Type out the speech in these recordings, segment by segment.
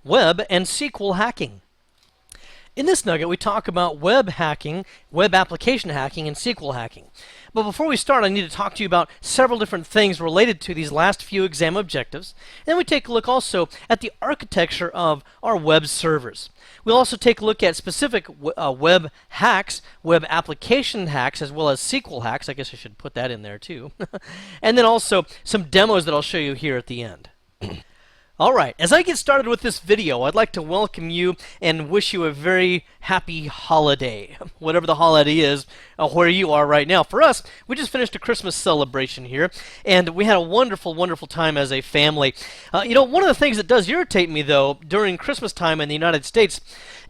Web and SQL Hacking. In this nugget, we talk about web hacking, web application hacking, and SQL hacking. But before we start, I need to talk to you about several different things related to these last few exam objectives. And then we take a look also at the architecture of our web servers. We'll also take a look at specific web hacks, web application hacks, as well as SQL hacks. I guess I should put that in there too. And then also some demos that I'll show you here at the end. Alright, as I get started with this video, I'd like to welcome you and wish you a very happy holiday, whatever the holiday is, where you are right now. For us, we just finished a Christmas celebration here, and we had a wonderful, wonderful time as a family. One of the things that does irritate me, though, during Christmas time in the United States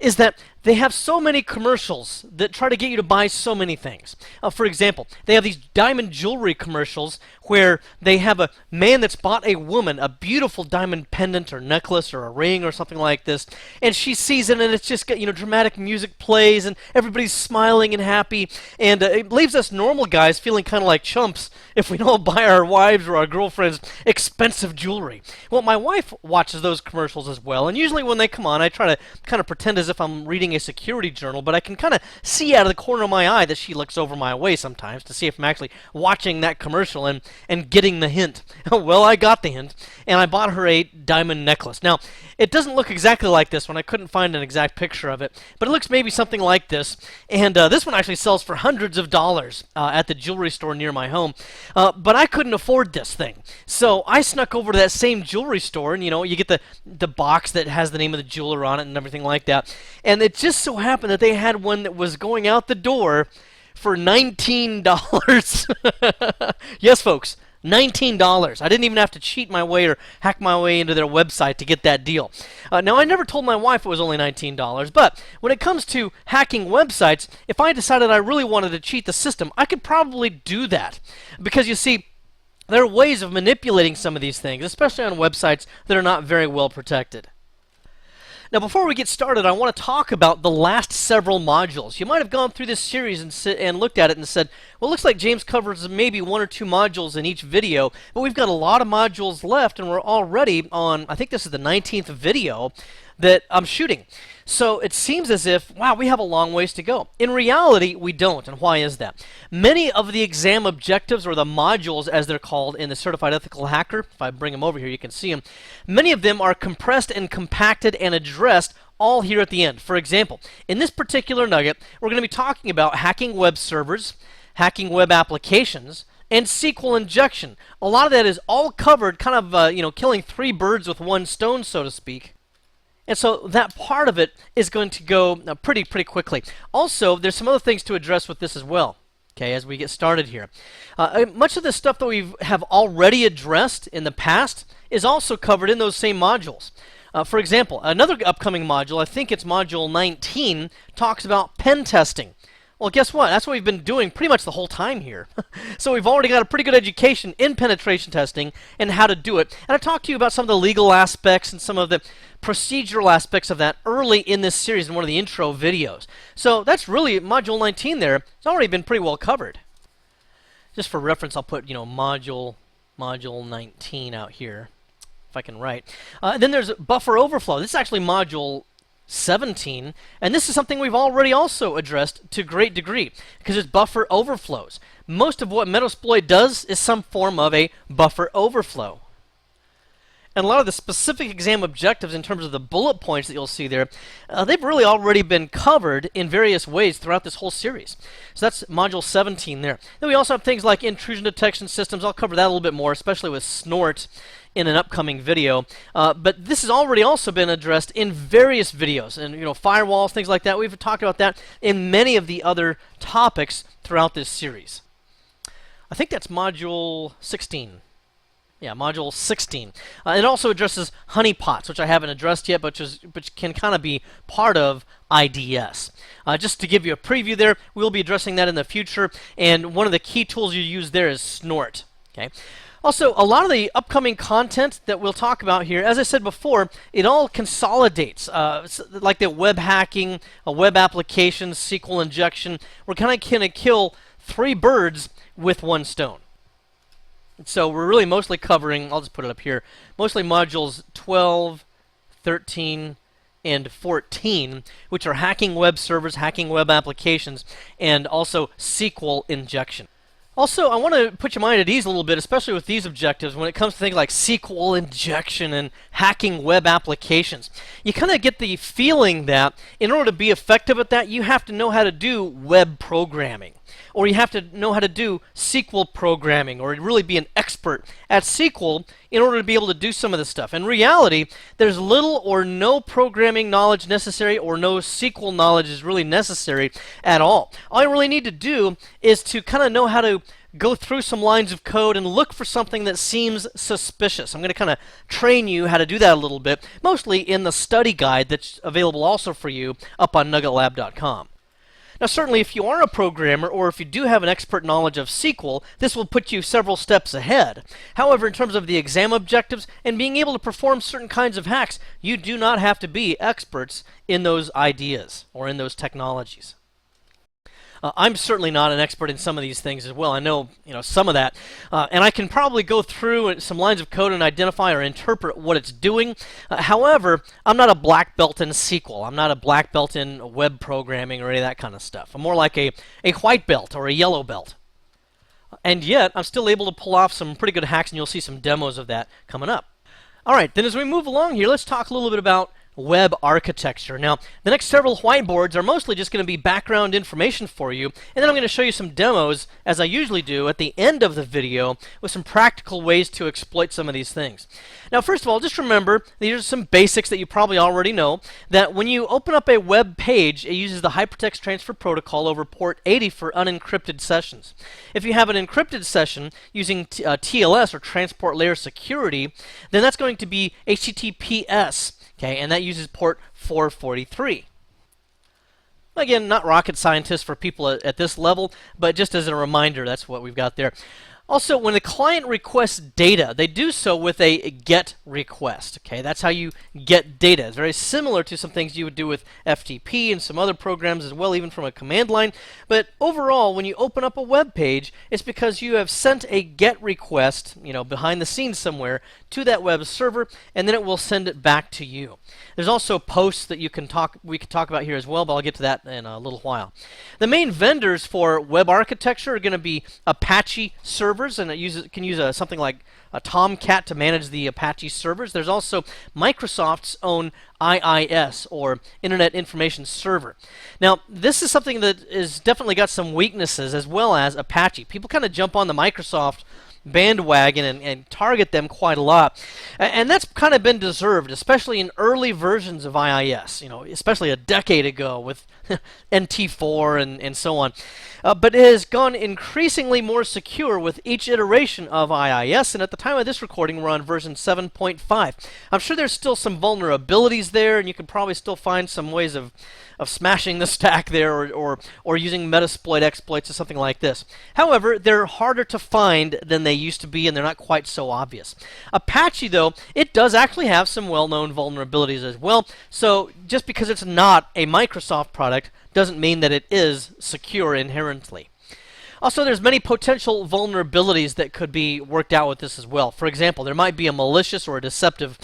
is that they have so many commercials that try to get you to buy so many things. For example, they have these diamond jewelry commercials where they have a man that's bought a woman a beautiful diamond pendant or necklace or a ring or something like this, and she sees it and it's just got, dramatic music plays and everybody's smiling and happy, and it leaves us normal guys feeling kind of like chumps if we don't buy our wives or our girlfriends expensive jewelry. Well, my wife watches those commercials as well, and usually when they come on, I try to kind of pretend as if I'm reading a security journal, but I can kind of see out of the corner of my eye that she looks over my way sometimes to see if I'm actually watching that commercial and getting the hint. Well, I got the hint, and I bought her a diamond necklace. Now, it doesn't look exactly like this one. I couldn't find an exact picture of it, but it looks maybe something like this, and this one actually sells for hundreds of dollars at the jewelry store near my home, but I couldn't afford this thing. So I snuck over to that same jewelry store, and you get the box that has the name of the jeweler on it and everything like that, and it just so happened that they had one that was going out the door for $19. Yes, folks, $19. I didn't even have to cheat my way or hack my way into their website to get that deal. Now, I never told my wife it was only $19, but when it comes to hacking websites, if I decided I really wanted to cheat the system, I could probably do that. Because you see, there are ways of manipulating some of these things, especially on websites that are not very well protected. Now, before we get started, I want to talk about the last several modules. You might have gone through this series and looked at it and said, well, it looks like James covers maybe one or two modules in each video, but we've got a lot of modules left, and we're already on, I think this is the 19th video that I'm shooting. So it seems as if, wow, we have a long ways to go. In reality, we don't, and why is that? Many of the exam objectives, or the modules as they're called in the Certified Ethical Hacker, if I bring them over here, you can see them, many of them are compressed and compacted and addressed all here at the end. For example, in this particular nugget, we're going to be talking about hacking web servers, hacking web applications, and SQL injection. A lot of that is all covered, kind of, killing three birds with one stone, so to speak. And so that part of it is going to go pretty quickly. Also, there's some other things to address with this as well, okay, as we get started here. Much of the stuff that we have already addressed in the past is also covered in those same modules. For example, another upcoming module, I think it's module 19, talks about pen testing. Well, guess what? That's what we've been doing pretty much the whole time here. So we've already got a pretty good education in penetration testing and how to do it. And I talked to you about some of the legal aspects and some of the procedural aspects of that early in this series in one of the intro videos. So that's really module 19 there. It's already been pretty well covered. Just for reference, I'll put, module 19 out here, if I can write. And then there's buffer overflow. This is actually module 17, and this is something we've already also addressed to a great degree, because it's buffer overflows. Most of what Metasploit does is some form of a buffer overflow. And a lot of the specific exam objectives in terms of the bullet points that you'll see there, they've really already been covered in various ways throughout this whole series. So that's module 17 there. Then we also have things like intrusion detection systems. I'll cover that a little bit more, especially with Snort in an upcoming video. But this has already also been addressed in various videos. And, firewalls, things like that. We've talked about that in many of the other topics throughout this series. I think that's module 16. Yeah, module 16. It also addresses honeypots, which I haven't addressed yet, but which can kind of be part of IDS. Just to give you a preview there, we'll be addressing that in the future, and one of the key tools you use there is Snort. Okay. Also, a lot of the upcoming content that we'll talk about here, as I said before, it all consolidates, like the web hacking, web applications, SQL injection. We're kind of going to kill three birds with one stone. So we're really mostly covering, I'll just put it up here, mostly modules 12 13, and 14, which are hacking web servers, hacking web applications, and also SQL injection. Also, I want to put your mind at ease a little bit, especially with these objectives, when it comes to things like SQL injection and hacking web applications. You kind of get the feeling that in order to be effective at that, you have to know how to do web programming, or you have to know how to do SQL programming, or really be an expert at SQL in order to be able to do some of this stuff. In reality, there's little or no programming knowledge necessary, or no SQL knowledge is really necessary at all. All you really need to do is to kind of know how to go through some lines of code and look for something that seems suspicious. I'm going to kind of train you how to do that a little bit, mostly in the study guide that's available also for you up on nuggetlab.com. Now, certainly, if you are a programmer, or if you do have an expert knowledge of SQL, this will put you several steps ahead. However, in terms of the exam objectives and being able to perform certain kinds of hacks, you do not have to be experts in those ideas or in those technologies. I'm certainly not an expert in some of these things as well. I know, some of that, and I can probably go through some lines of code and identify or interpret what it's doing. However, I'm not a black belt in SQL. I'm not a black belt in web programming or any of that kind of stuff. I'm more like a white belt or a yellow belt. And yet, I'm still able to pull off some pretty good hacks, and you'll see some demos of that coming up. All right, then as we move along here, let's talk a little bit about web architecture. Now, the next several whiteboards are mostly just going to be background information for you, and then I'm going to show you some demos, as I usually do, at the end of the video with some practical ways to exploit some of these things. Now, first of all, just remember, these are some basics that you probably already know, that when you open up a web page, it uses the Hypertext Transfer Protocol over port 80 for unencrypted sessions. If you have an encrypted session using TLS, or Transport Layer Security, then that's going to be HTTPS. Okay, and that uses port 443. Again, not rocket scientists for people at this level, but just as a reminder, that's what we've got there. Also, when the client requests data, they do so with a GET request. Okay, that's how you get data. It's very similar to some things you would do with FTP and some other programs as well, even from a command line. But overall, when you open up a web page, it's because you have sent a GET request, behind the scenes somewhere, to that web server, and then it will send it back to you. There's also posts that we can talk about here as well, but I'll get to that in a little while. The main vendors for web architecture are going to be Apache servers, and it can use something like a Tomcat to manage the Apache servers. There's also Microsoft's own IIS, or Internet Information Server. Now, this is something that is definitely got some weaknesses, as well as Apache. People kind of jump on the Microsoft bandwagon and target them quite a lot. And that's kind of been deserved, especially in early versions of IIS, especially a decade ago with NT4 and so on. But it has gone increasingly more secure with each iteration of IIS, and at the time of this recording, we're on version 7.5. I'm sure there's still some vulnerabilities there, and you can probably still find some ways of smashing the stack there, or using Metasploit exploits or something like this. However, they're harder to find than they used to be, and they're not quite so obvious. Apache, though, it does actually have some well-known vulnerabilities as well, so just because it's not a Microsoft product doesn't mean that it is secure inherently. Also, there's many potential vulnerabilities that could be worked out with this as well. For example, there might be a malicious or a deceptive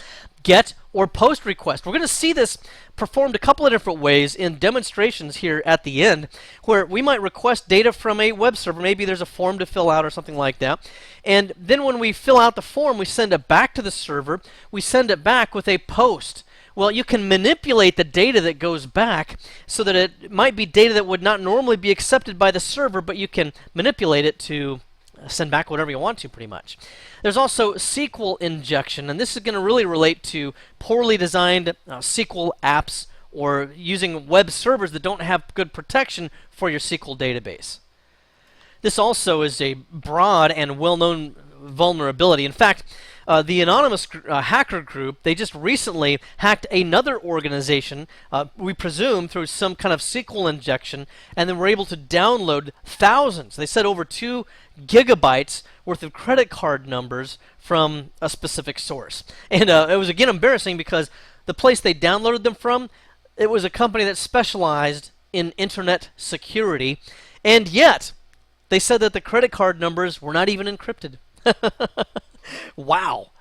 GET or POST request. We're going to see this performed a couple of different ways in demonstrations here at the end, where we might request data from a web server. Maybe there's a form to fill out or something like that. And then when we fill out the form, we send it back to the server. We send it back with a POST. Well, you can manipulate the data that goes back so that it might be data that would not normally be accepted by the server, but you can manipulate it to send back whatever you want to, pretty much. There's also SQL injection, and this is going to really relate to poorly designed SQL apps, or using web servers that don't have good protection for your SQL database. This also is a broad and well-known vulnerability. In fact, the anonymous hacker group, they just recently hacked another organization, we presume through some kind of SQL injection, and then were able to download thousands. They said over 2 gigabytes worth of credit card numbers from a specific source. And it was, again, embarrassing because the place they downloaded them from, it was a company that specialized in internet security, and yet they said that the credit card numbers were not even encrypted. Wow.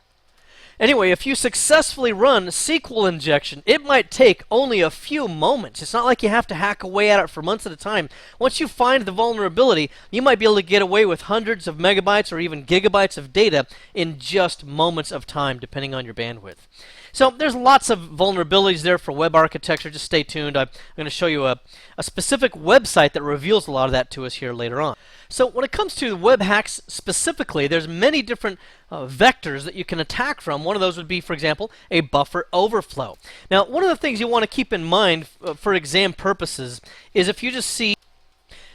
Anyway, if you successfully run SQL injection, it might take only a few moments. It's not like you have to hack away at it for months at a time. Once you find the vulnerability, you might be able to get away with hundreds of megabytes or even gigabytes of data in just moments of time, depending on your bandwidth. So there's lots of vulnerabilities there for web architecture. Just stay tuned. I'm going to show you a specific website that reveals a lot of that to us here later on. So when it comes to web hacks specifically, there's many different vectors that you can attack from. One of those would be, for example, a buffer overflow. Now, one of the things you want to keep in mind for exam purposes is if you just see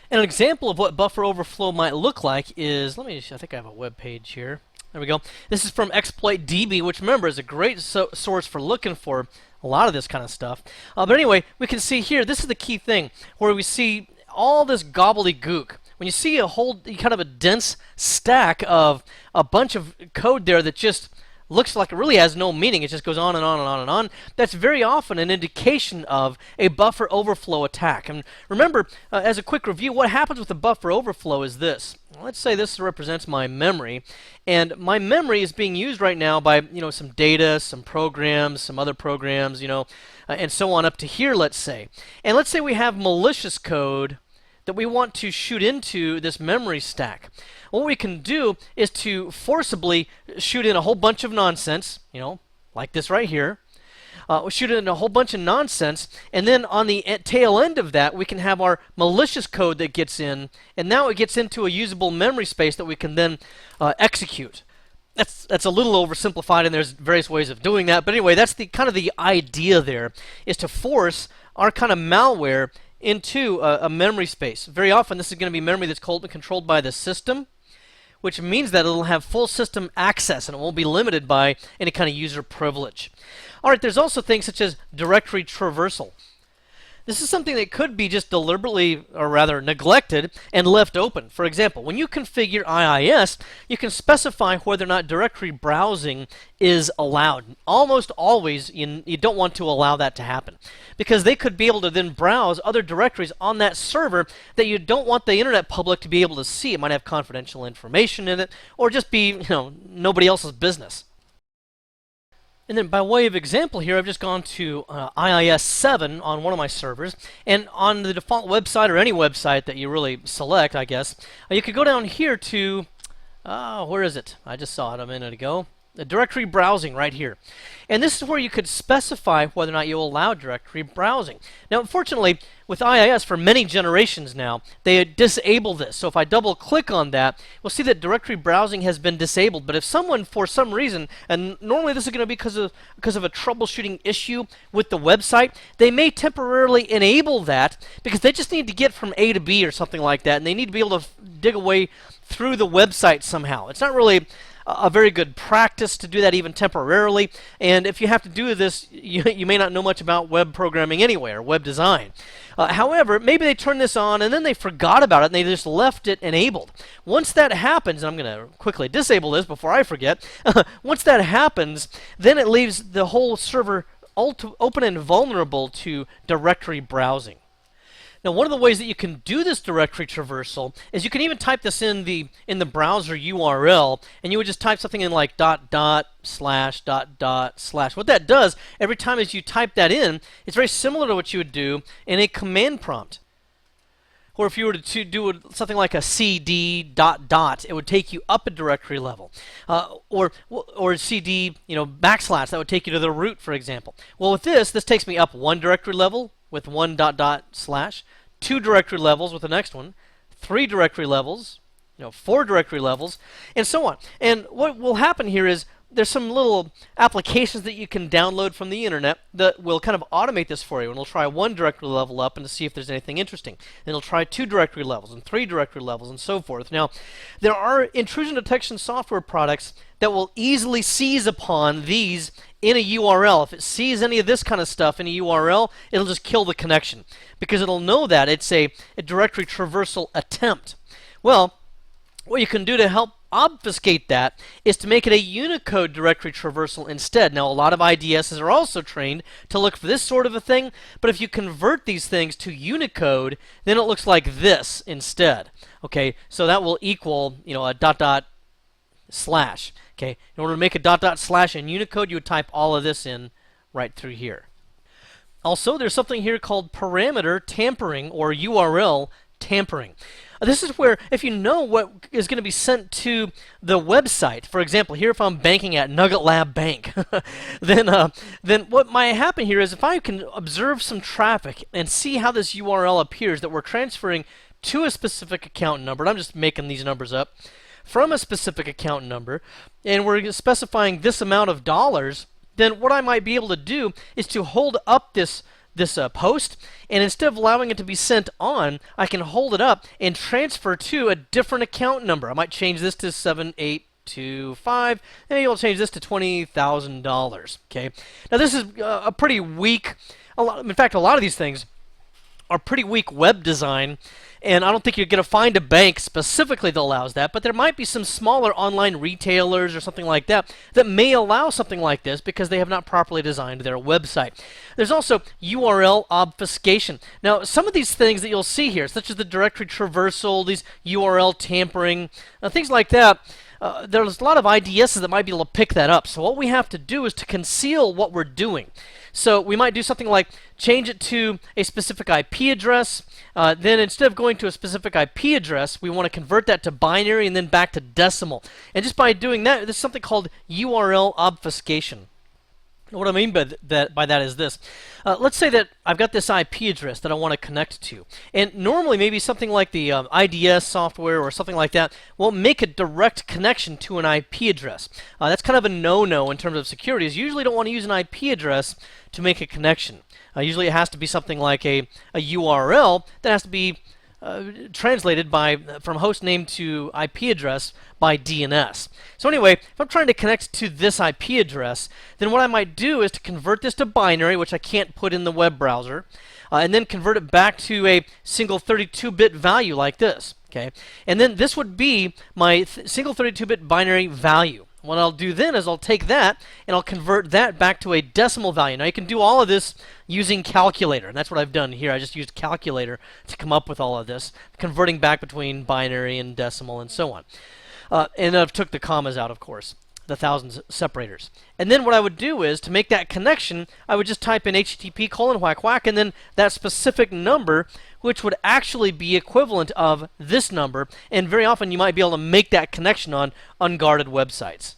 an example of what buffer overflow might look like is, I think I have a web page here. There we go. This is from ExploitDB, which remember is a great source for looking for a lot of this kind of stuff. But anyway, we can see here, this is the key thing, where we see all this gobbledygook. When you see a whole kind of a dense stack of a bunch of code there that just looks like it really has no meaning, it just goes on and on and on and on, that's very often an indication of a buffer overflow attack. And remember, as a quick review, what happens with a buffer overflow is this. Let's say this represents my memory, and my memory is being used right now by some data, some programs, some other programs, and so on up to here, let's say. And let's say we have malicious code that we want to shoot into this memory stack. What we can do is to forcibly shoot in a whole bunch of nonsense, like this right here. We shoot in a whole bunch of nonsense, and then on the tail end of that, we can have our malicious code that gets in, and now it gets into a usable memory space that we can then execute. That's a little oversimplified, and there's various ways of doing that. But anyway, that's the kind of the idea there, is to force our kind of malware into a memory space. Very often, this is going to be memory that's controlled by the system, which means that it'll have full system access and it won't be limited by any kind of user privilege. All right, there's also things such as directory traversal. This is something that could be just deliberately, or rather neglected, and left open. For example, when you configure IIS, you can specify whether or not directory browsing is allowed. Almost always, you don't want to allow that to happen, because they could be able to then browse other directories on that server that you don't want the internet public to be able to see. It might have confidential information in it, or just be, nobody else's business. And then by way of example here, I've just gone to IIS 7 on one of my servers, and on the default website, or any website that you really select, I guess, you could go down here to, where is it? I just saw it a minute ago. The directory browsing right here. And this is where you could specify whether or not you allow directory browsing. Now, unfortunately, with IIS for many generations now, they disable this. So if I double click on that, we'll see that directory browsing has been disabled. But if someone, for some reason, and normally this is going to be because of a troubleshooting issue with the website, they may temporarily enable that because they just need to get from A to B or something like that, and they need to be able to dig away through the website somehow. It's not really a very good practice to do that even temporarily, and if you have to do this, you may not know much about web programming anyway, or web design. However, maybe they turned this on and then they forgot about it and they just left it enabled. Once that happens, and I'm going to quickly disable this before I forget, once that happens, then it leaves the whole server open and vulnerable to directory browsing. Now, one of the ways that you can do this directory traversal is you can even type this in the browser URL, and you would just type something in like .. // What that does, every time as you type that in, it's very similar to what you would do in a command prompt. Or if you were to do something like a cd .. it would take you up a directory level. Or cd, /, that would take you to the root, for example. Well, with this takes me up one directory level with one .. /, 2 directory levels with the next one, 3 directory levels, 4 directory levels, and so on. And what will happen here is there's some little applications that you can download from the internet that will kind of automate this for you. And it'll try 1 directory level up and to see if there's anything interesting. Then it'll try 2 directory levels and 3 directory levels and so forth. Now, there are intrusion detection software products that will easily seize upon these in a URL. If it sees any of this kind of stuff in a URL, it'll just kill the connection because it'll know that it's a directory traversal attempt. Well, what you can do to help obfuscate that is to make it a Unicode directory traversal instead. Now, a lot of IDSs are also trained to look for this sort of a thing, but if you convert these things to Unicode, then it looks like this instead. Okay, so that will equal, a .. /. Okay, in order to make a dot dot slash in Unicode, you would type all of this in right through here. Also, there's something here called parameter tampering or URL tampering. This is where if you know what is going to be sent to the website, for example, here if I'm banking at Nugget Lab Bank, then what might happen here is if I can observe some traffic and see how this URL appears that we're transferring to a specific account number, and I'm just making these numbers up, from a specific account number, and we're specifying this amount of dollars, then what I might be able to do is to hold up this post, and instead of allowing it to be sent on, I can hold it up and transfer to a different account number. I might change this to 7825, and maybe I'll change this to $20,000. Okay. Now this is a pretty weak. In fact, a lot of these things are pretty weak web design, and I don't think you're going to find a bank specifically that allows that, but there might be some smaller online retailers or something like that that may allow something like this because they have not properly designed their website. There's also URL obfuscation. Now, some of these things that you'll see here, such as the directory traversal, these URL tampering, things like that, there's a lot of IDSs that might be able to pick that up. So what we have to do is to conceal what we're doing. So we might do something like change it to a specific IP address. Then instead of going to a specific IP address, we want to convert that to binary and then back to decimal. And just by doing that, there's something called URL obfuscation. What I mean by that is this. Let's say that I've got this IP address that I want to connect to. And normally maybe something like the IDS software or something like that will make a direct connection to an IP address. That's kind of a no-no in terms of security. You usually don't want to use an IP address to make a connection. Usually it has to be something like a URL that has to be translated from host name to IP address by DNS. So anyway, if I'm trying to connect to this IP address, then what I might do is to convert this to binary, which I can't put in the web browser, and then convert it back to a single 32-bit value like this. Okay, and then this would be my single 32-bit binary value. What I'll do then is I'll take that and I'll convert that back to a decimal value. Now you can do all of this using calculator, and that's what I've done here. I just used calculator to come up with all of this, converting back between binary and decimal and so on. And I've took the commas out, of course, the thousands separators. And then what I would do is to make that connection, I would just type in http:// and then that specific number, which would actually be equivalent of this number, and very often you might be able to make that connection on unguarded websites.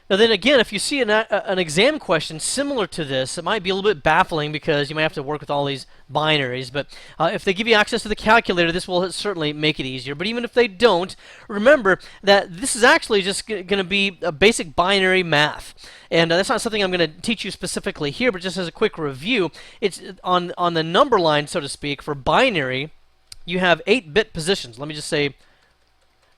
Now then again, if you see an exam question similar to this, it might be a little bit baffling because you might have to work with all these binaries, but if they give you access to the calculator, this will certainly make it easier. But even if they don't, remember that this is actually just going to be a basic binary math. And that's not something I'm going to teach you specifically here, but just as a quick review, it's on the number line, so to speak, for binary, you have 8-bit positions. Let me just say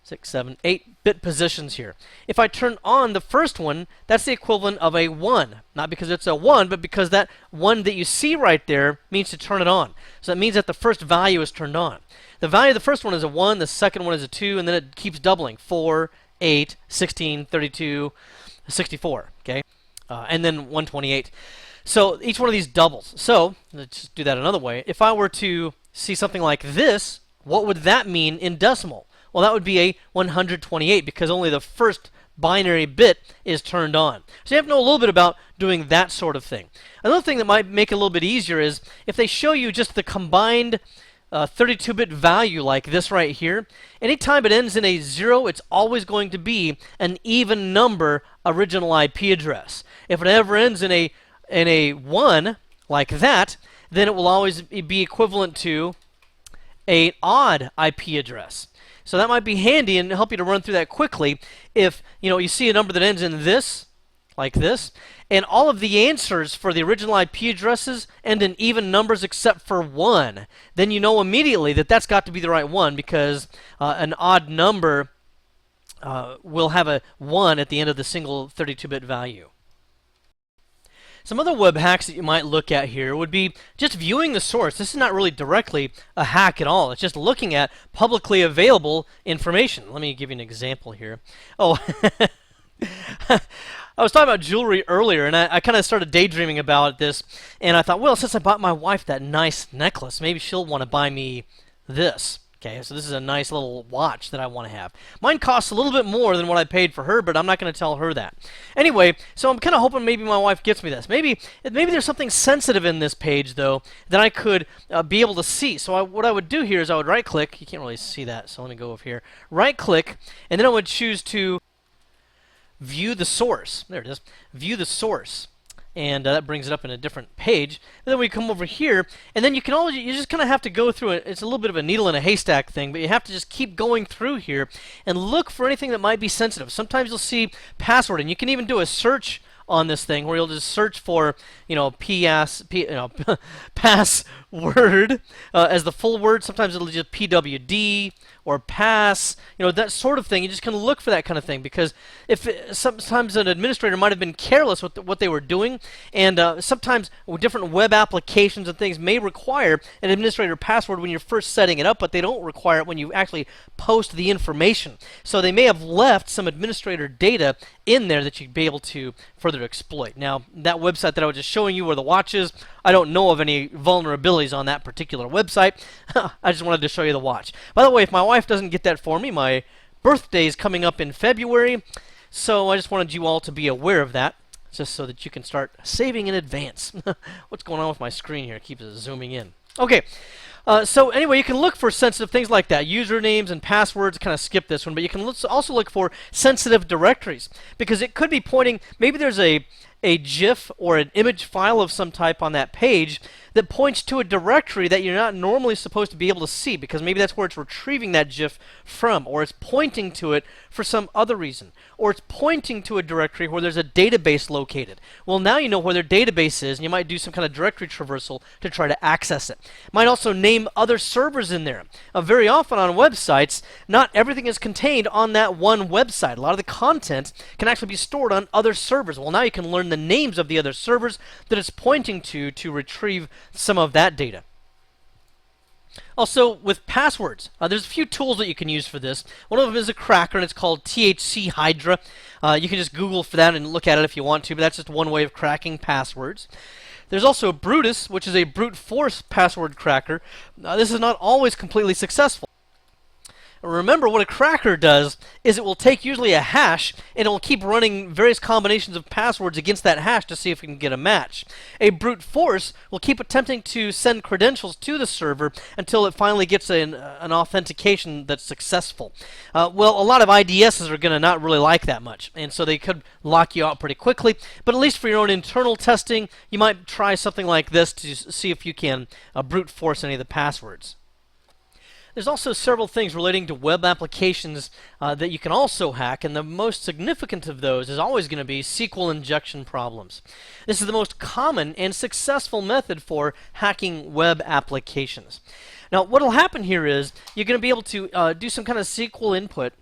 6, 7, 8-bit positions here. If I turn on the first one, that's the equivalent of a 1. Not because it's a 1, but because that 1 that you see right there means to turn it on. So that means that the first value is turned on. The value of the first one is a 1, the second one is a 2, and then it keeps doubling. 4, 8, 16, 32, 64. Okay? And then 128. So each one of these doubles. So let's just do that another way. If I were to see something like this, what would that mean in decimal? Well, that would be a 128 because only the first binary bit is turned on. So you have to know a little bit about doing that sort of thing. Another thing that might make it a little bit easier is if they show you just the combined 32-bit value like this right here, anytime it ends in a 0, it's always going to be an even number original IP address. If it ever ends in a 1 like that, then it will always be equivalent to an odd IP address. So that might be handy and help you to run through that quickly. If you see a number that ends in this, like this, and all of the answers for the original IP addresses end in even numbers except for 1, then you know immediately that that's got to be the right one because an odd number will have a 1 at the end of the single 32-bit value. Some other web hacks that you might look at here would be just viewing the source. This is not really directly a hack at all. It's just looking at publicly available information. Let me give you an example here. Oh, I was talking about jewelry earlier, and I kind of started daydreaming about this, and I thought, well, since I bought my wife that nice necklace, maybe she'll want to buy me this. Okay, so this is a nice little watch that I want to have. Mine costs a little bit more than what I paid for her, but I'm not going to tell her that. Anyway, so I'm kind of hoping maybe my wife gets me this. Maybe there's something sensitive in this page, though, that I could be able to see. So what I would do here is I would right-click. You can't really see that, so let me go over here. Right-click, and then I would choose to view the source. There it is. View the source. And that brings it up in a different page. And then we come over here, and then you just kind of have to go through it. It's a little bit of a needle in a haystack thing, but you have to just keep going through here and look for anything that might be sensitive. Sometimes you'll see password, and you can even do a search on this thing where you'll just search for, password as the full word. Sometimes it'll just PWD or pass, that sort of thing. You just kind of look for that kind of thing, because sometimes an administrator might have been careless with what they were doing, and sometimes different web applications and things may require an administrator password when you're first setting it up, but they don't require it when you actually post the information. So they may have left some administrator data in there that you'd be able to further exploit. Now, that website that I was just showing you where the watch is, I don't know of any vulnerabilities on that particular website. I just wanted to show you the watch. By the way, if my wife doesn't get that for me, my birthday is coming up in February, so I just wanted you all to be aware of that, just so that you can start saving in advance. What's going on with my screen here? It keeps zooming in. Okay. So anyway, you can look for sensitive things like that, usernames and passwords. Kind of skip this one, but you can also look for sensitive directories, because it could be pointing, maybe there's a GIF or an image file of some type on that page that points to a directory that you're not normally supposed to be able to see, because maybe that's where it's retrieving that GIF from, or it's pointing to it for some other reason, or it's pointing to a directory where there's a database located. Well, now you know where their database is, and you might do some kind of directory traversal to try to access it. Might also name other servers in there. Very often on websites, not everything is contained on that one website. A lot of the content can actually be stored on other servers. Well, now you can learn the names of the other servers that it's pointing to retrieve some of that data. Also, with passwords, there's a few tools that you can use for this. One of them is a cracker, and it's called THC Hydra. You can just Google for that and look at it if you want to, but that's just one way of cracking passwords. There's also Brutus, which is a brute force password cracker. This is not always completely successful. Remember, what a cracker does is it will take usually a hash, and it will keep running various combinations of passwords against that hash to see if it can get a match. A brute force will keep attempting to send credentials to the server until it finally gets an authentication that's successful. Well, a lot of IDSs are going to not really like that much, and so they could lock you out pretty quickly. But at least for your own internal testing, you might try something like this to see if you can brute force any of the passwords. There's also several things relating to web applications that you can also hack, and the most significant of those is always going to be SQL injection problems. This is the most common and successful method for hacking web applications. Now, what will happen here is you're going to be able to do some kind of SQL input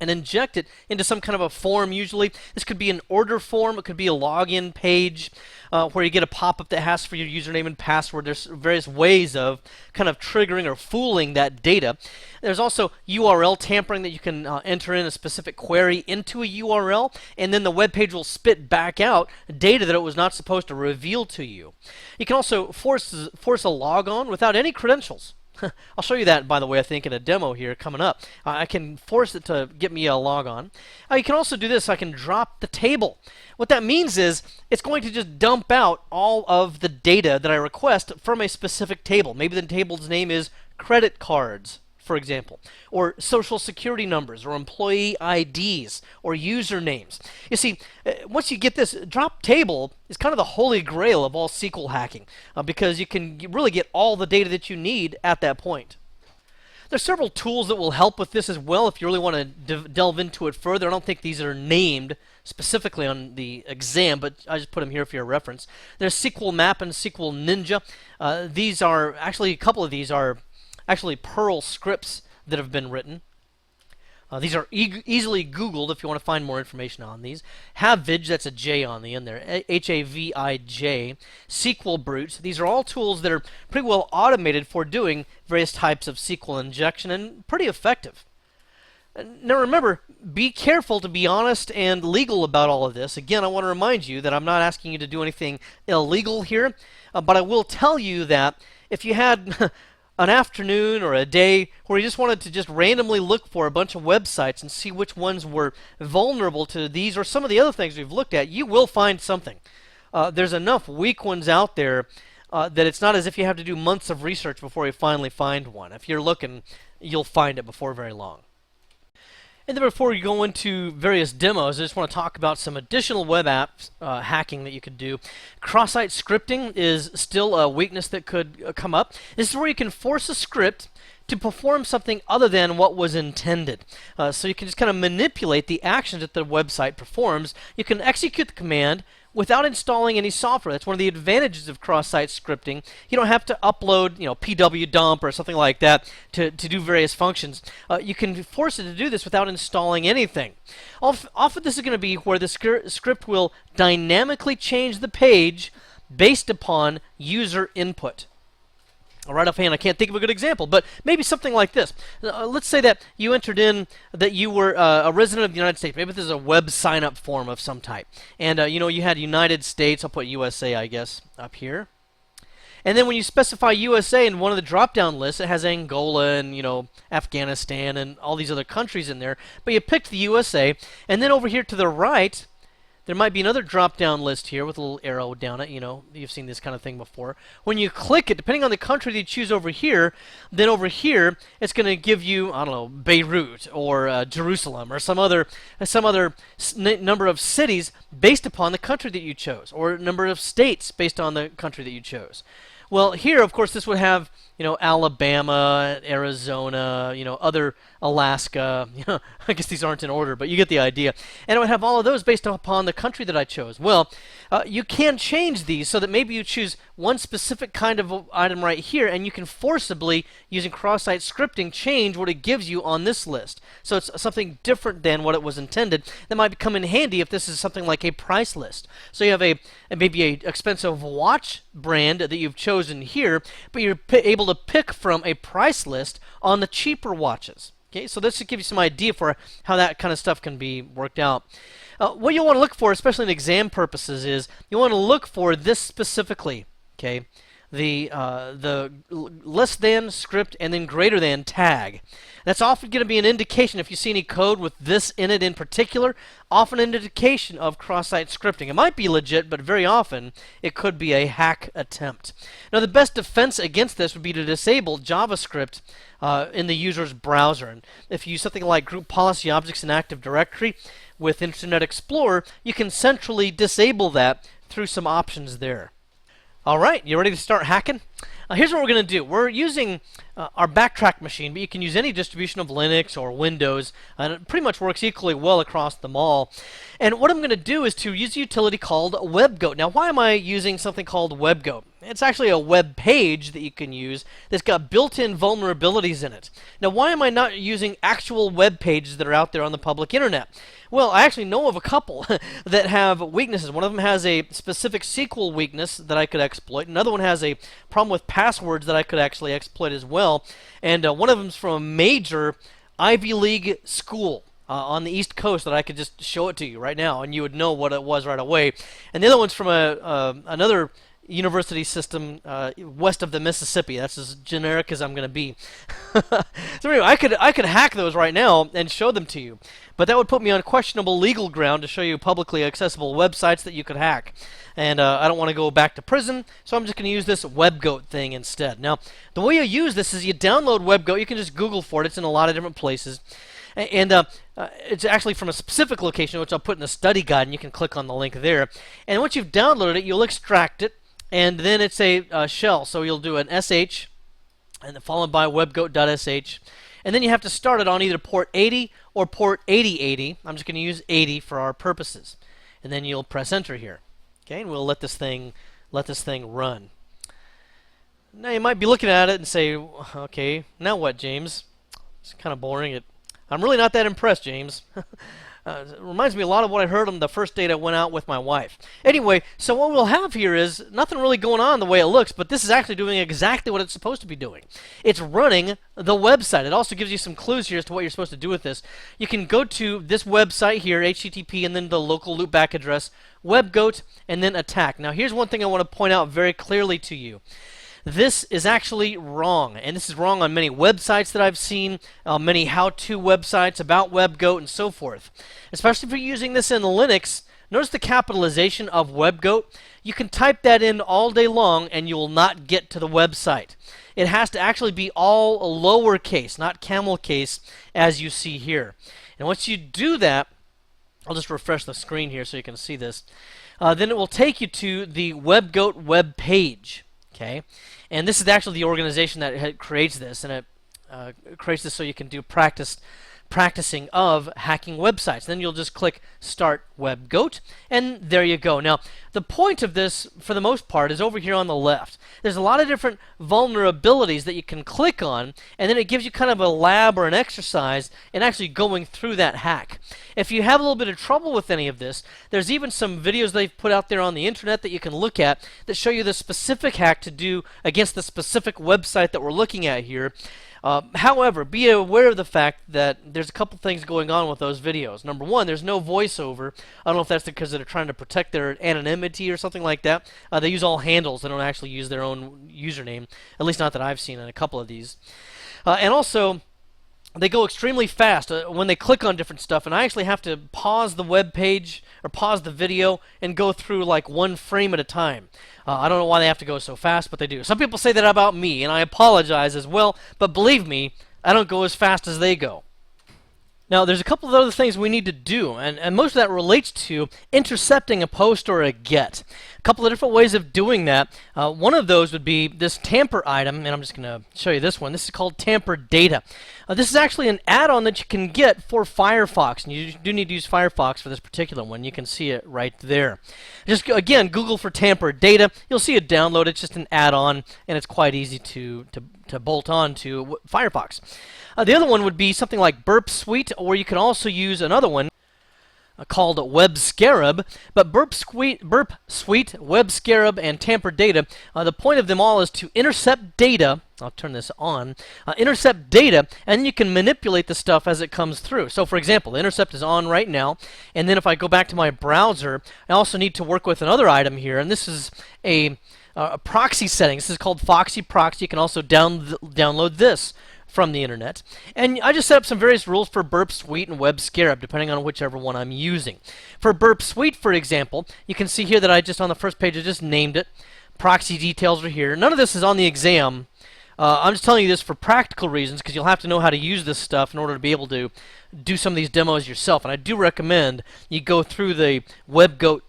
and inject it into some kind of a form usually. This could be an order form, it could be a login page where you get a pop-up that asks for your username and password. There's various ways of kind of triggering or fooling that data. There's also URL tampering, that you can enter in a specific query into a URL, and then the web page will spit back out data that it was not supposed to reveal to you. You can also force a logon without any credentials. I'll show you that, by the way, I think in a demo here coming up. I can force it to get me a logon. You can also do this. I can drop the table. What that means is it's going to just dump out all of the data that I request from a specific table. Maybe the table's name is credit cards, for example, or social security numbers, or employee IDs, or usernames. You see, once you get this, drop table is kind of the holy grail of all SQL hacking, because you can really get all the data that you need at that point. There's several tools that will help with this as well if you really want to delve into it further. I don't think these are named specifically on the exam, but I just put them here for your reference. There's SQL Map and SQL Ninja. These are actually, a couple of these are actually Perl scripts that have been written. These are easily Googled if you want to find more information on these. Havij, that's a J on the end there, Havij, SQL Brute. These are all tools that are pretty well automated for doing various types of SQL injection, and pretty effective. Now remember, be careful to be honest and legal about all of this. Again, I want to remind you that I'm not asking you to do anything illegal here, but I will tell you that if you had an afternoon or a day where you just wanted to just randomly look for a bunch of websites and see which ones were vulnerable to these or some of the other things we've looked at, you will find something. There's enough weak ones out there that it's not as if you have to do months of research before you finally find one. If you're looking, you'll find it before very long. And then before we go into various demos, I just want to talk about some additional web apps hacking that you could do. Cross-site scripting is still a weakness that could come up. This is where you can force a script to perform something other than what was intended. So you can just kind of manipulate the actions that the website performs. You can execute the command without installing any software. That's one of the advantages of cross-site scripting. You don't have to upload, pwdump or something like that to do various functions. You can force it to do this without installing anything. Often this is going to be where the script will dynamically change the page based upon user input. Right offhand, I can't think of a good example, but maybe something like this. Let's say that you entered in that you were a resident of the United States. Maybe this is a web sign-up form of some type. And, you had United States. I'll put USA, I guess, up here. And then when you specify USA in one of the drop-down lists, it has Angola and, Afghanistan and all these other countries in there. But you picked the USA. And then over here to the right, there might be another drop-down list here with a little arrow down it. You've seen this kind of thing before. When you click it, depending on the country that you choose over here, then over here it's going to give you, I don't know, Beirut or Jerusalem or some other number of cities based upon the country that you chose, or number of states based on the country that you chose. Well, here, of course, this would have, Alabama, Arizona, other Alaska. I guess these aren't in order, but you get the idea. And it would have all of those based upon the country that I chose. Well, you can change these so that maybe you choose one specific kind of item right here, and you can forcibly, using cross-site scripting, change what it gives you on this list. So it's something different than what it was intended. That might come in handy if this is something like a price list. So you have maybe a expensive watch brand that you've chosen here, but you're able to pick from a price list on the cheaper watches. Okay, so this should give you some idea for how that kind of stuff can be worked out. What you want to look for, especially in exam purposes, is you want to look for this specifically. Okay, the less than script and then greater than tag. That's often going to be an indication, if you see any code with this in it in particular, often an indication of cross-site scripting. It might be legit, but very often it could be a hack attempt. Now, the best defense against this would be to disable JavaScript in the user's browser. And if you use something like Group Policy Objects in Active Directory with Internet Explorer, you can centrally disable that through some options there. All right, you ready to start hacking? Here's what we're going to do. We're using our backtrack machine, but you can use any distribution of Linux or Windows, and it pretty much works equally well across them all. And what I'm going to do is to use a utility called WebGoat. Now, why am I using something called WebGoat? It's actually a web page that you can use that's got built-in vulnerabilities in it. Now, why am I not using actual web pages that are out there on the public internet? Well, I actually know of a couple that have weaknesses. One of them has a specific SQL weakness that I could exploit. Another one has a problem with passwords that I could actually exploit as well. And one of them is from a major Ivy League school on the East Coast that I could just show it to you right now, and you would know what it was right away. And the other one's from another university system west of the Mississippi. That's as generic as I'm going to be. So anyway, I could hack those right now and show them to you, but that would put me on questionable legal ground to show you publicly accessible websites that you could hack. And I don't want to go back to prison, so I'm just going to use this WebGoat thing instead. Now, the way you use this is you download WebGoat. You can just Google for it. It's in a lot of different places. And it's actually from a specific location, which I'll put in the study guide, and you can click on the link there. And once you've downloaded it, you'll extract it. And then it's a shell, so you'll do an sh, and then followed by webgoat.sh. And then you have to start it on either port 80 or port 8080. I'm just going to use 80 for our purposes. And then you'll press enter here. Okay, and we'll let this thing run. Now you might be looking at it and say, okay, now what, James? It's kind of boring. I'm really not that impressed, James. It reminds me a lot of what I heard on the first date I went out with my wife. Anyway, so what we'll have here is nothing really going on the way it looks, but this is actually doing exactly what it's supposed to be doing. It's running the website. It also gives you some clues here as to what you're supposed to do with this. You can go to this website here, HTTP, and then the local loopback address, WebGoat, and then attack. Now, here's one thing I want to point out very clearly to you. This is actually wrong, and this is wrong on many websites that I've seen, many how-to websites about WebGoat and so forth. Especially if you're using this in Linux, notice the capitalization of WebGoat. You can type that in all day long and you will not get to the website. It has to actually be all lowercase, not camel case, as you see here. And once you do that, I'll just refresh the screen here so you can see this. Then it will take you to the WebGoat web page. Okay, and this is actually the organization that creates this, and it creates this so you can do practicing of hacking websites. Then you'll just click Start WebGoat, and there you go. Now, the point of this, for the most part, is over here on the left. There's a lot of different vulnerabilities that you can click on, and then it gives you kind of a lab or an exercise in actually going through that hack. If you have a little bit of trouble with any of this, there's even some videos they've put out there on the internet that you can look at that show you the specific hack to do against the specific website that we're looking at here. However, be aware of the fact that there's a couple things going on with those videos. Number one, there's no voiceover. I don't know if that's because they're trying to protect their anonymity or something like that. They use all handles. They don't actually use their own username, at least not that I've seen in a couple of these. And also, they go extremely fast when they click on different stuff, and I actually have to pause the web page or pause the video and go through like one frame at a time. I don't know why they have to go so fast, but they do. Some people say that about me, and I apologize as well, but believe me, I don't go as fast as they go. Now, there's a couple of other things we need to do, and most of that relates to intercepting a post or a get. A couple of different ways of doing that. One of those would be this tamper item, and I'm just going to show you this one. This is called tamper data. This is actually an add-on that you can get for Firefox, and you do need to use Firefox for this particular one. You can see it right there. Just, again, Google for tamper data. You'll see it download. It's just an add-on, and it's quite easy to bolt on to Firefox. The other one would be something like Burp Suite, or you can also use another one called Web Scarab. But Burp Suite, Web Scarab, and Tamper Data, the point of them all is to intercept data. I'll turn this on. Intercept data, and then you can manipulate the stuff as it comes through. So, for example, the intercept is on right now, and then if I go back to my browser, I also need to work with another item here, and this is a proxy setting. This is called Foxy Proxy. You can also download this from the internet. And I just set up some various rules for Burp Suite and Web Scarab, depending on whichever one I'm using. For Burp Suite, for example, you can see here that I just on the first page I just named it. Proxy details are here. None of this is on the exam. I'm just telling you this for practical reasons because you'll have to know how to use this stuff in order to be able to do some of these demos yourself. And I do recommend you go through the WebGoat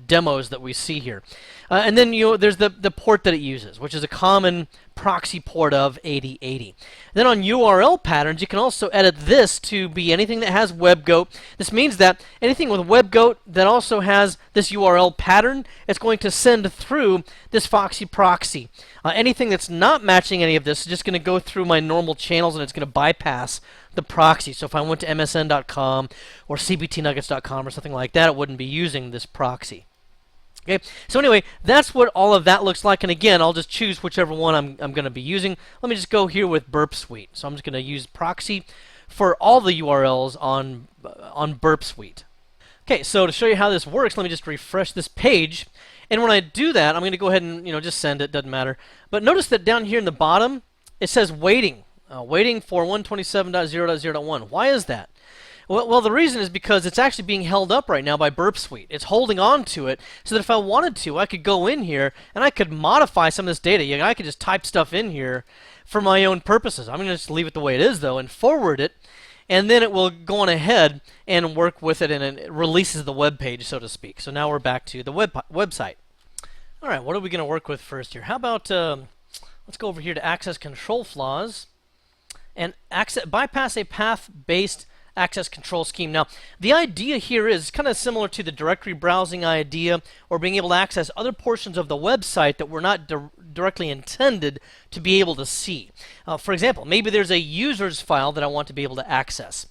demos that we see here. And then there's the port that it uses, which is a common proxy port of 8080. Then on URL patterns, you can also edit this to be anything that has WebGoat. This means that anything with WebGoat that also has this URL pattern, it's going to send through this Foxy Proxy. Anything that's not matching any of this is just going to go through my normal channels and it's going to bypass the proxy. So if I went to msn.com or cbtnuggets.com or something like that, it wouldn't be using this proxy. Okay, so anyway, that's what all of that looks like, and again, I'll just choose whichever one I'm going to be using. Let me just go here with Burp Suite. So I'm just going to use proxy for all the URLs on Burp Suite. Okay, so to show you how this works, let me just refresh this page, and when I do that, I'm going to go ahead and just send it, doesn't matter. But notice that down here in the bottom, it says waiting, waiting for 127.0.0.1. Why is that? Well, the reason is because it's actually being held up right now by Burp Suite. It's holding on to it so that if I wanted to, I could go in here and I could modify some of this data. I could just type stuff in here for my own purposes. I'm going to just leave it the way it is, though, and forward it, and then it will go on ahead and work with it, and it releases the web page, so to speak. So now we're back to the website. All right, what are we going to work with first here? How about let's go over here to access control flaws and bypass a path-based access control scheme. Now, the idea here is kind of similar to the directory browsing idea or being able to access other portions of the website that were not directly intended to be able to see. For example, maybe there's a user's file that I want to be able to access.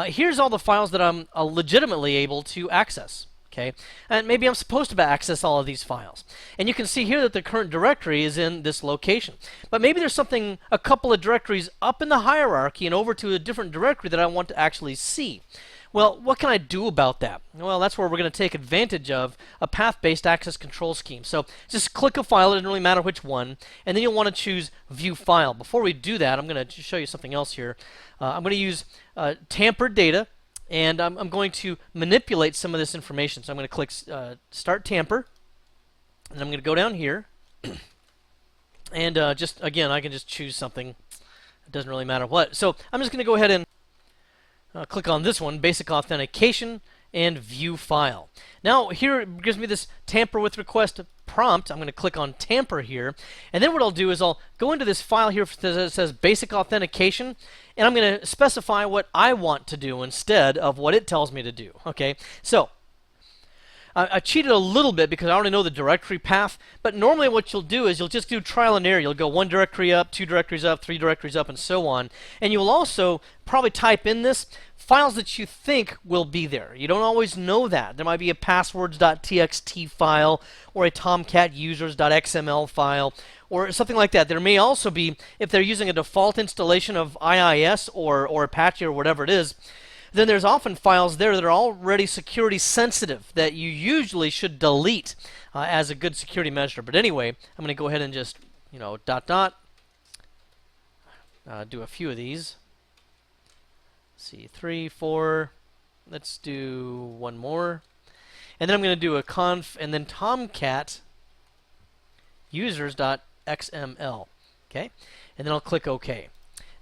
Here's all the files that I'm legitimately able to access. Okay, and maybe I'm supposed to access all of these files. And you can see here that the current directory is in this location. But maybe there's a couple of directories up in the hierarchy and over to a different directory that I want to actually see. Well, what can I do about that? Well, that's where we're going to take advantage of a path-based access control scheme. So just click a file, it doesn't really matter which one, and then you'll want to choose View File. Before we do that, I'm going to show you something else here. I'm going to use tampered data, and I'm going to manipulate some of this information. So I'm going to click Start Tamper, and I'm going to go down here, and just again, I can just choose something. It doesn't really matter what. So I'm just going to go ahead and click on this one, Basic Authentication, and View File. Now here it gives me this Tamper with Request prompt. I'm going to click on Tamper here, and then what I'll do is I'll go into this file here that says Basic Authentication, and I'm going to specify what I want to do instead of what it tells me to do. Okay, so I cheated a little bit because I already know the directory path, but normally what you'll do is you'll just do trial and error. You'll go 1 directory up, 2 directories up, 3 directories up, and so on. And you'll also probably type in this files that you think will be there. You don't always know that. There might be a passwords.txt file or a tomcatusers.xml file or something like that. There may also be, if they're using a default installation of IIS or Apache or whatever it is, then there's often files there that are already security sensitive that you usually should delete as a good security measure. But anyway, I'm going to go ahead and just, do a few of these. Let's see, 3, 4. Let's do one more. And then I'm going to do a conf and then tomcat users.xml. Okay? And then I'll click OK.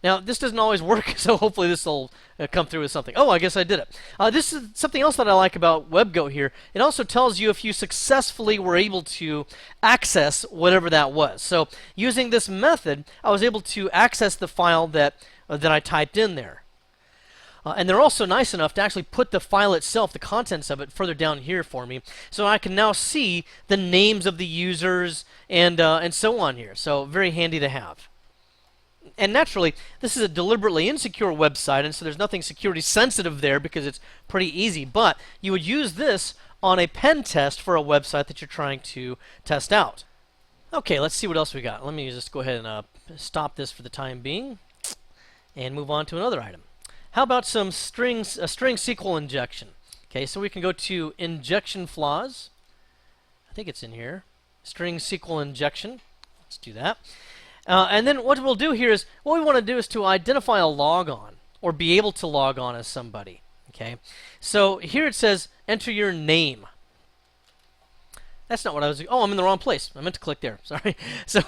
Now, this doesn't always work, so hopefully this will come through with something. Oh, I guess I did it. This is something else that I like about WebGoat here. It also tells you if you successfully were able to access whatever that was. So using this method, I was able to access the file that I typed in there. And they're also nice enough to actually put the file itself, the contents of it, further down here for me. So I can now see the names of the users and so on here. So very handy to have. And naturally, this is a deliberately insecure website, and so there's nothing security sensitive there because it's pretty easy. But you would use this on a pen test for a website that you're trying to test out. Okay, let's see what else we got. Let me just go ahead and stop this for the time being and move on to another item. How about some string SQL injection? Okay, so we can go to injection flaws. I think it's in here. String SQL injection. Let's do that. And then what we'll do here is, what we want to do is to identify a logon, or be able to log on as somebody. Okay, so here it says, enter your name. That's not what I was doing. Oh, I'm in the wrong place. I meant to click there. Sorry. So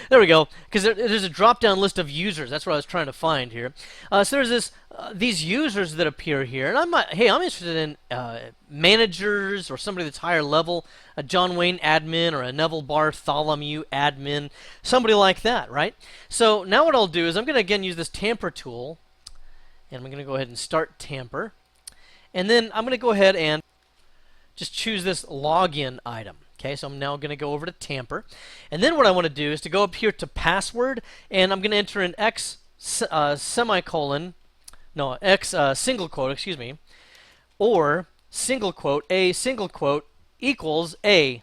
there we go. Because there's a drop-down list of users. That's what I was trying to find here. So there's these users that appear here, and I'm interested in managers or somebody that's higher level, a John Wayne admin or a Neville Bartholomew admin, somebody like that, right? So now what I'll do is I'm going to again use this tamper tool, and I'm going to go ahead and start tamper, and then I'm going to go ahead and just choose this login item. Okay, so I'm now going to go over to tamper. And then what I want to do is to go up here to password, and I'm going to enter an X single quote, excuse me, or single quote, A single quote equals A,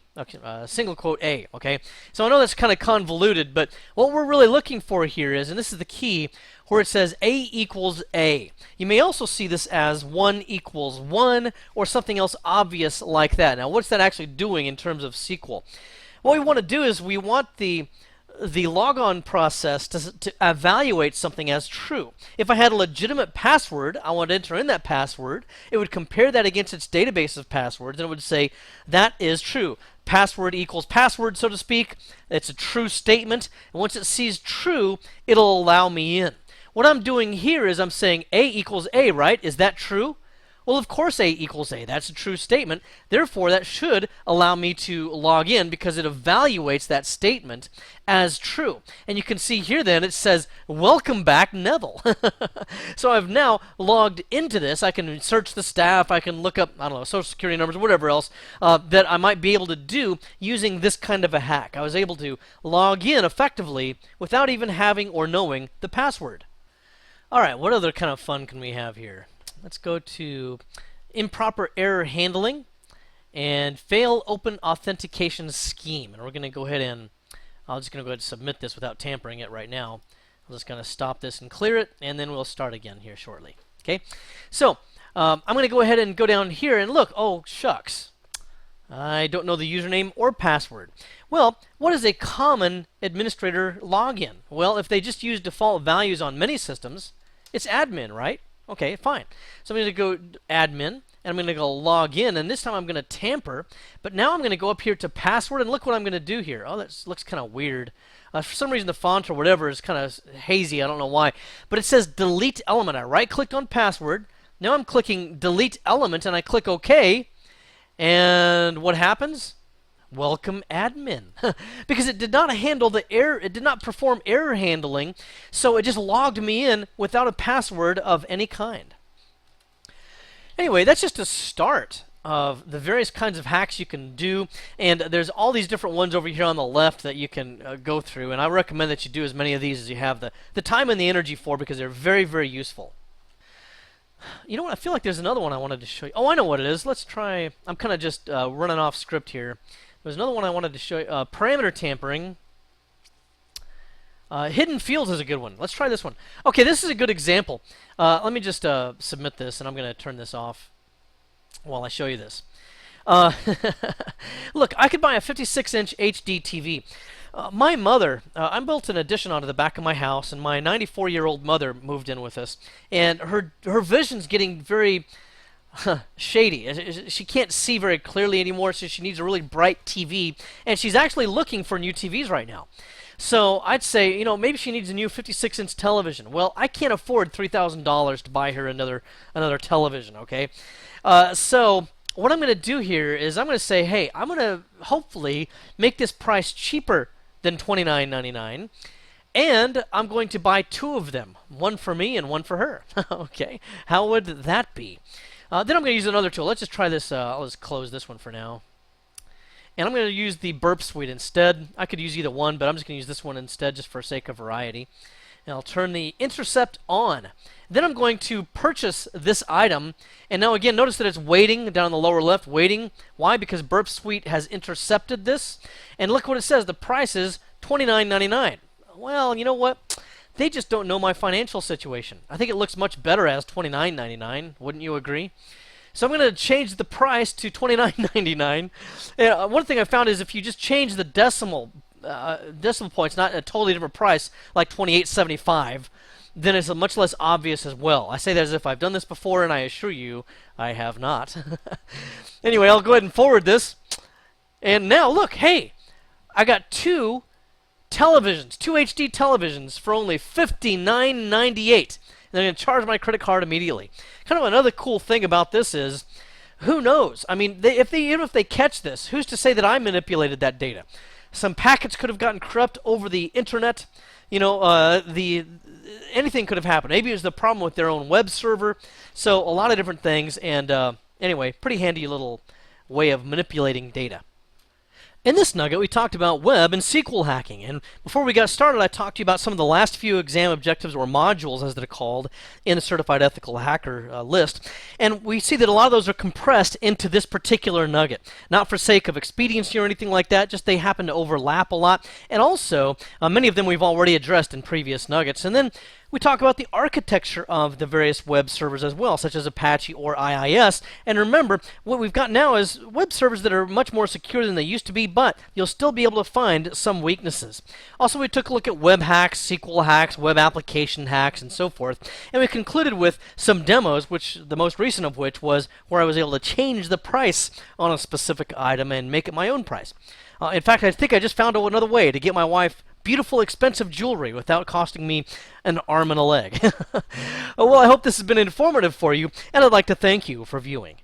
single quote A, okay? So I know that's kind of convoluted, but what we're really looking for here is, and this is the key, where it says A equals A. You may also see this as 1 equals 1 or something else obvious like that. Now, what's that actually doing in terms of SQL? What we want to do is we want the logon process to evaluate something as true. If I had a legitimate password, I want to enter in that password, it would compare that against its database of passwords, and it would say, that is true. Password equals password, so to speak. It's a true statement, and once it sees true, it'll allow me in. What I'm doing here is I'm saying A equals A, right? Is that true? Well, of course A equals A. That's a true statement. Therefore, that should allow me to log in because it evaluates that statement as true. And you can see here then it says, welcome back, Neville. So I've now logged into this. I can search the staff. I can look up, I don't know, social security numbers, whatever else that I might be able to do using this kind of a hack. I was able to log in effectively without even having or knowing the password. All right, what other kind of fun can we have here? Let's go to improper error handling and fail open authentication scheme. And we're going to go ahead and, I'm just going to go ahead and submit this without tampering it right now. I'm just going to stop this and clear it, and then we'll start again here shortly. Okay, so I'm going to go ahead and go down here and look. Oh, shucks. I don't know the username or password. Well, what is a common administrator login? Well, if they just use default values on many systems, it's admin, right? Okay, fine. So I'm going to go admin, and I'm going to go log in, and this time I'm going to tamper. But now I'm going to go up here to password, and look what I'm going to do here. Oh, that looks kind of weird. For some reason, the font or whatever is kind of hazy. I don't know why. But it says delete element. I right-clicked on password. Now I'm clicking delete element, and I click OK. And what happens? Welcome admin. Because it did not handle the error, it did not perform error handling, so it just logged me in without a password of any kind. Anyway, that's just a start of the various kinds of hacks you can do, and there's all these different ones over here on the left that you can go through, and I recommend that you do as many of these as you have the time and the energy for, because they're very, very useful. You know what? I feel like there's another one I wanted to show you. Oh, I know what it is. Let's try. I'm kind of just running off script here. There's another one I wanted to show you. Parameter tampering. Hidden fields is a good one. Let's try this one. Okay, this is a good example. Let me just submit this, and I'm going to turn this off while I show you this. Look, I could buy a 56-inch HD TV. My mother, I built an addition onto the back of my house, and my 94-year-old mother moved in with us. And her vision's getting very shady. She can't see very clearly anymore, so she needs a really bright TV. And she's actually looking for new TVs right now. So I'd say, you know, maybe she needs a new 56-inch television. Well, I can't afford $3,000 to buy her another television, okay? So what I'm going to do here is I'm going to say, hey, I'm going to hopefully make this price cheaper than $29.99, and I'm going to buy two of them, one for me and one for her. Okay, how would that be? Then I'm going to use another tool. Let's just try this. I'll just close this one for now. And I'm going to use the burp suite instead. I could use either one, but I'm just going to use this one instead just for sake of variety. And I'll turn the intercept on. Then I'm going to purchase this item. And now again, notice that it's waiting down in the lower left, waiting. Why? Because Burp Suite has intercepted this. And look what it says. The price is $29.99. Well, you know what? They just don't know my financial situation. I think it looks much better as $29.99. Wouldn't you agree? So I'm going to change the price to $29.99. And one thing I found is if you just change the decimal points, not a totally different price, like $28.75, then it's much less obvious as well. I say that as if I've done this before, and I assure you I have not. Anyway, I'll go ahead and forward this. And now, look, hey, I got two televisions, two HD televisions for only $59.98. And they're going to charge my credit card immediately. Kind of another cool thing about this is, who knows? I mean, even if they catch this, who's to say that I manipulated that data? Some packets could have gotten corrupt over the internet. You know, anything could have happened. Maybe it was the problem with their own web server. So a lot of different things. And anyway, pretty handy little way of manipulating data. In this nugget, we talked about web and SQL hacking. And before we got started, I talked to you about some of the last few exam objectives, or modules as they're called, in the Certified Ethical Hacker list. And we see that a lot of those are compressed into this particular nugget. Not for sake of expediency or anything like that, just they happen to overlap a lot. And also, many of them we've already addressed in previous nuggets. And then we talk about the architecture of the various web servers as well, such as Apache or IIS. And remember, what we've got now is web servers that are much more secure than they used to be, but you'll still be able to find some weaknesses. Also, we took a look at web hacks, SQL hacks, web application hacks, and so forth. And we concluded with some demos, which the most recent of which was where I was able to change the price on a specific item and make it my own price. In fact, I think I just found another way to get my wife beautiful, expensive jewelry without costing me an arm and a leg. Well, I hope this has been informative for you, and I'd like to thank you for viewing.